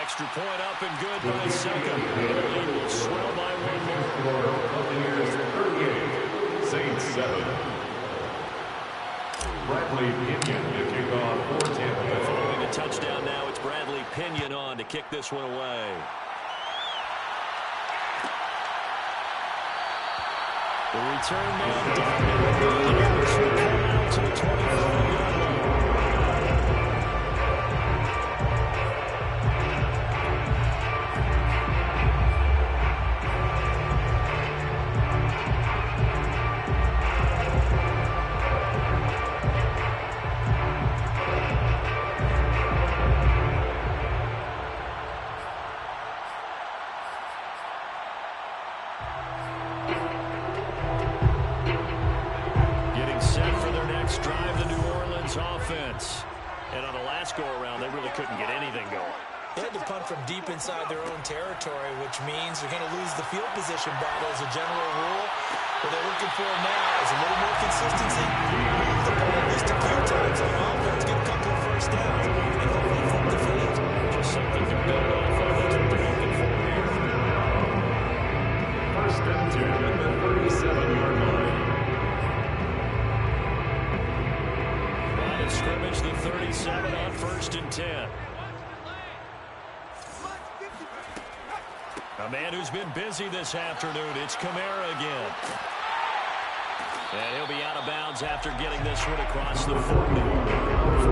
Extra point up and good by Second. The lead will swell by 1 more. Buccaneers 38, Saints 7. Bradley Pinion to kick off for Tampa Bay. Following a touchdown now, it's Bradley Pinion on to kick this one away. The return man down. This will come out to the 25-yard line. And on the last go-around, they really couldn't get anything going. They had to punt from deep inside their own territory, which means they're going to lose the field position battle as a general rule. What they're looking for now is a little more consistency. Move the ball at least a few times on offense, get a couple of first downs, and hopefully flip the field. Just something to build off of. That's what they're looking for here. 1st and 10 at the 37-yard line. Scrimmage the 37 on 1st and 10. A man who's been busy this afternoon. It's Kamara again. And he'll be out of bounds after getting this one across the 40.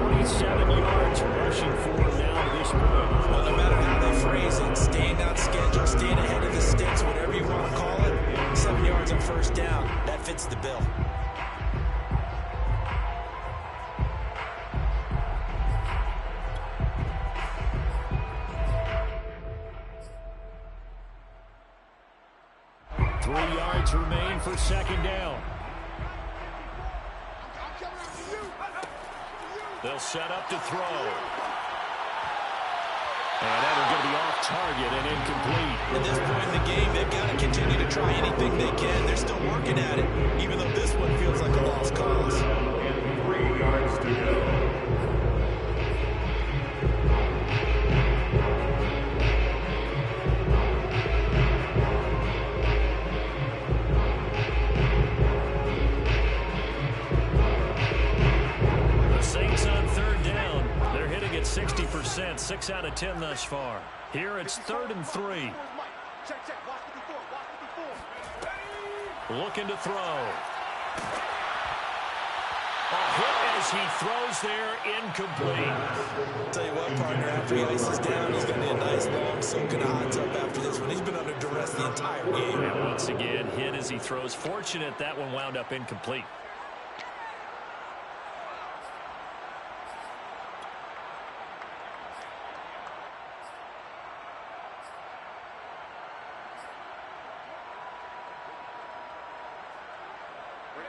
47 yards rushing for him now to this point. Well, no matter how they phrase it, staying on schedule, staying ahead of the sticks, whatever you want to call it, 7 yards on first down, that fits the bill. Remain for second down. They'll set up to throw. And that will be off target and incomplete. At this point in the game, they've got to continue to try anything they can. They're still working at it, even though this one feels like a lost cause. And 3 yards to go. 6 out of 10 thus far. Here it's 3rd and 3. Check, check. Watch the before. Watch the before. Looking to throw. A hit as he throws there, incomplete. I'll tell you what, partner, after he ices down, he's going to need a nice long soak in a hot tub after this one. He's been under duress the entire game. And once again, hit as he throws. Fortunate that one wound up incomplete.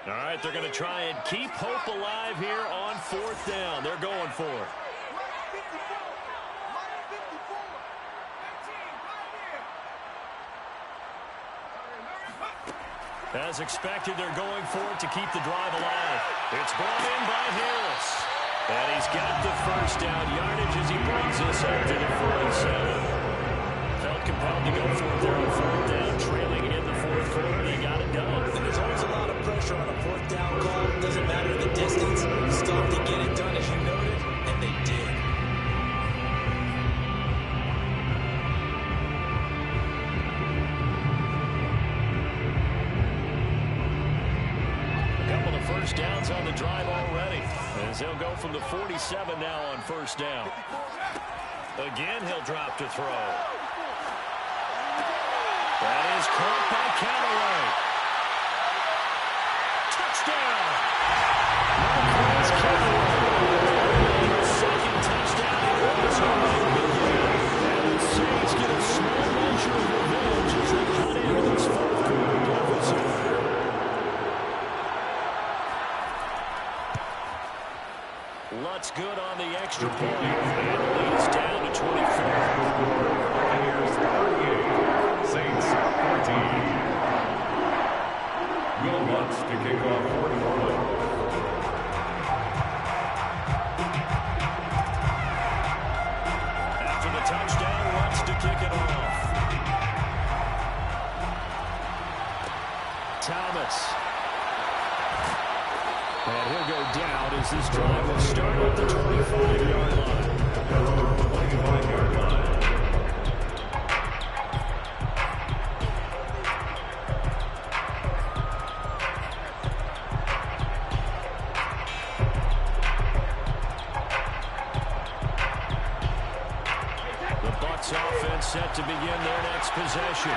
All right, they're going to try and keep hope alive here on 4th down. They're going for it. As expected, they're going for it to keep the drive alive. It's brought in by Harris. And he's got the first down yardage as he brings us up to the 47. Felt compelled to go for it there on 4th down, trailing in the 4th quarter. They got it done. And there's always a lot of pressure on a 4th down call. It doesn't matter the distance. Still have to get it done, as you noted, and they did. A couple of first downs on the drive already, as they'll go from the 47 now on 1st down. Again, he'll drop to throw. That is caught by Callaway. Touchdown! Marquez Callaway. Second touchdown in and the Saints get a small measure of revenge as they cut into this 4th quarter deficit. Lutz good on the extra point. And the lead is down to 24. Buccaneers 38, Saints 14. Will Lutz to kick off 41. After the touchdown, Lutz to kick it off. Thomas. And he'll go down as this drive will start at the 25-yard line. 25-yard line. The Bucs offense set to begin their next possession.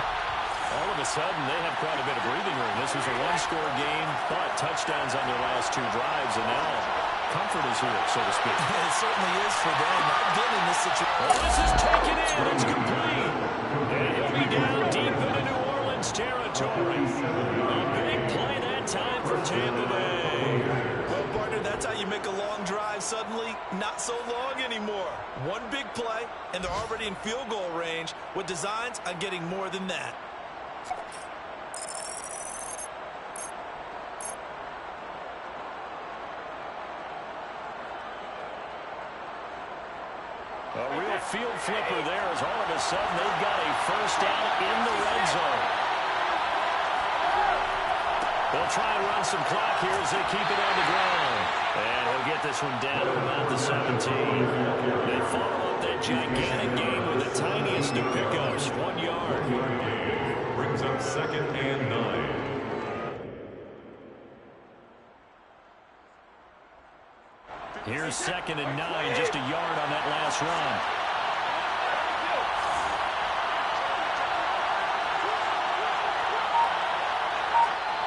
All of a sudden, they have quite a bit of breathing room. This was a one-score game, but touchdowns on their last 2 drives, and now comfort is here, so to speak. It certainly is for them. I've been in this situation. Oh, this is taken in. It's complete. And he'll be down deep into New Orleans territory. A big play that time for Tampa Bay. Well, partner, that's how you make a long drive suddenly not so long anymore. One big play, and they're already in field goal range with designs on getting more than that. A real field flipper there as all of a sudden they've got a first down in the red zone. They'll try and run some clock here as they keep it on the ground. And he'll get this one down to about the 17. They follow up that gigantic game with the tiniest of pickups, 1 yard. Brings up 2nd and 9. Here's 2nd and 9, just a yard on that last run.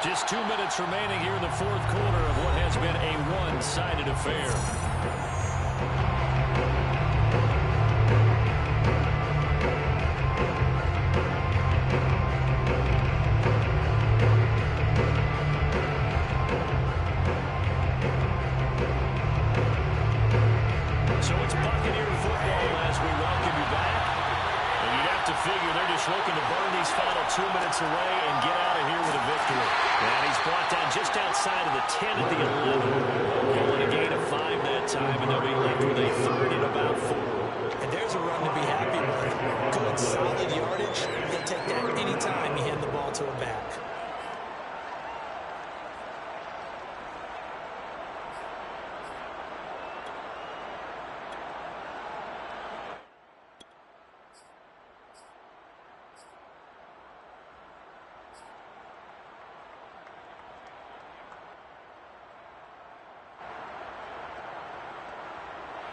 Just 2 minutes remaining here in the 4th quarter of what has been a one-sided affair. So it's Buccaneer football as we welcome you back. And you'd have to figure they're just looking to burn these final 2 minutes away and get out of here with a victory. And he's brought down just outside of the 10 at the 11. Pulling a gain of 5 that time, and they'll be left with a 3rd and about 4. And there's a run to be happy with. Good, solid yardage. They'll take that anytime you hand the ball to a back.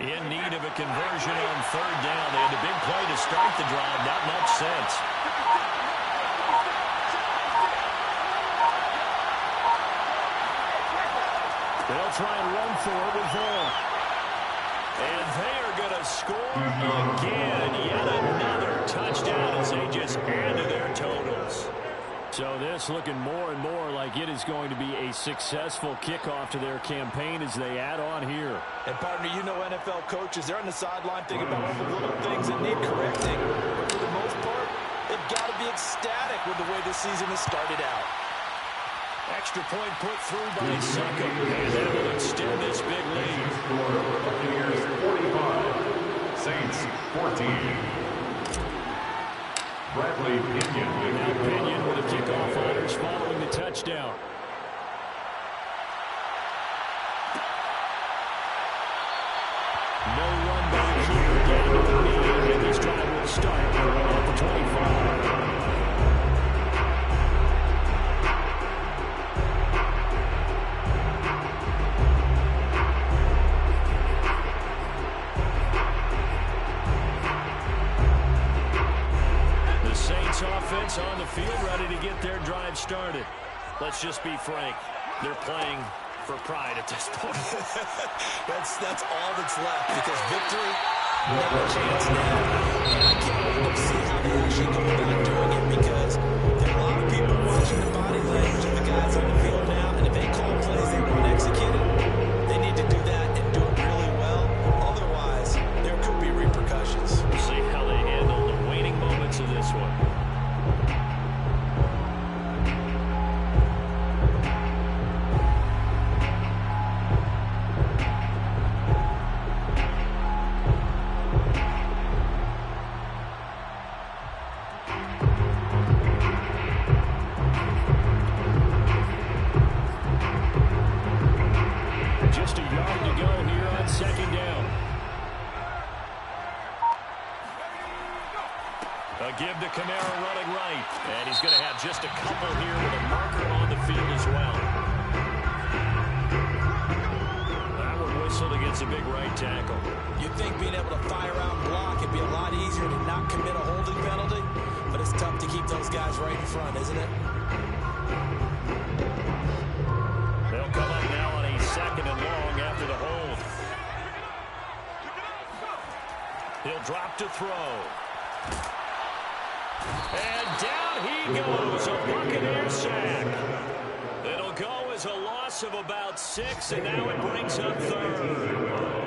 In need of a conversion on third down. They had a big play to start the drive. Not much sense. They'll try and run for it with Vaughn. And they are going to score again. Yet another touchdown as they just add to their totals. So this looking more and more like it is going to be a successful kickoff to their campaign as they add on here. And, partner, you know NFL coaches, they're on the sideline thinking about all the little things that need correcting. But for the most part, they've got to be ecstatic with the way this season has started out. Extra point put through by Suckum. And that will extend this big lead. Buccaneers 45, Saints 14. Bradley Pinion. Now Pinion with a kickoff honors following the touchdown. No run back here. Down to the knee, and this drive will start at the 25. Offense on the field, ready to get their drive started. Let's just be frank. They're playing for pride at this point. that's all that's left, because victory, not a chance now. And I can't wait to see how they actually go about doing it, because there are a lot of people watching the body language of the guys on the field now, and if they call plays they want executed, they need to do that and do it really well. Otherwise, there could be repercussions. We'll see how they handle the waning moments of this one. Just a yard to go here on second down. A give to Kamara running right. And he's going to have just a couple here with a marker on the field as well. That one whistled against a big right tackle. You'd think being able to fire out and block would be a lot easier to not commit a holding penalty, but it's tough to keep those guys right in front, isn't it? They'll come up now on a second and long after the hold. He'll drop to throw. And down he goes, a Buccaneers sack. It'll go as a loss of about 6, and now it brings up third.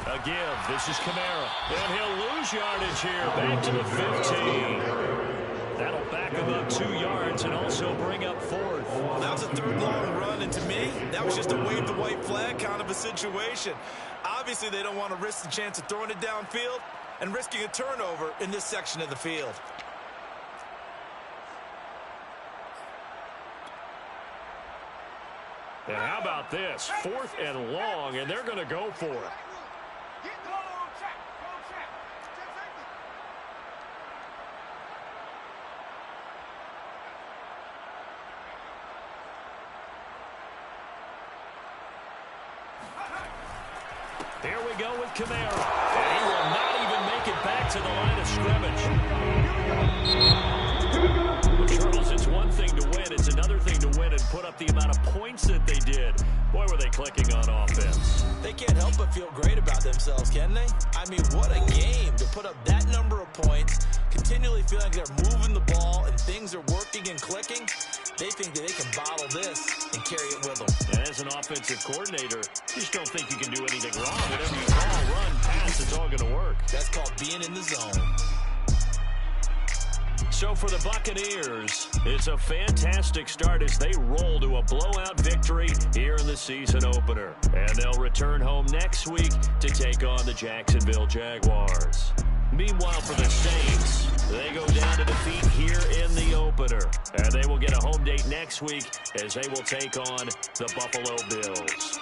A give. This is Kamara. And he'll lose yardage here. Back to the 15. That'll back him up 2 yards and also bring up fourth. Well, that was a third long run, and to me, that was just a wave the white flag kind of a situation. Obviously, they don't want to risk the chance of throwing it downfield and risking a turnover in this section of the field. And how about this? 4th and long, and they're going to go for it. Here we go with Kamara. And he will not even make it back to the line of scrimmage. Charles, it's one thing to win. It's another thing to win and put up the amount of points that they did. Boy, were they clicking on offense. They can't help but feel great about themselves, can they? I mean, what a game to put up that number of points, continually feeling like they're moving the ball and things are working and clicking. They think that they can bottle this and carry it with them. And as an offensive coordinator, you just don't think you can do anything wrong. Whatever you call, run, pass, it's all going to work. That's called being in the zone. So for the Buccaneers, it's a fantastic start as they roll to a blowout victory here in the season opener. And they'll return home next week to take on the Jacksonville Jaguars. Meanwhile, for the Saints, they go down to defeat here in the opener. And they will get a home date next week as they will take on the Buffalo Bills.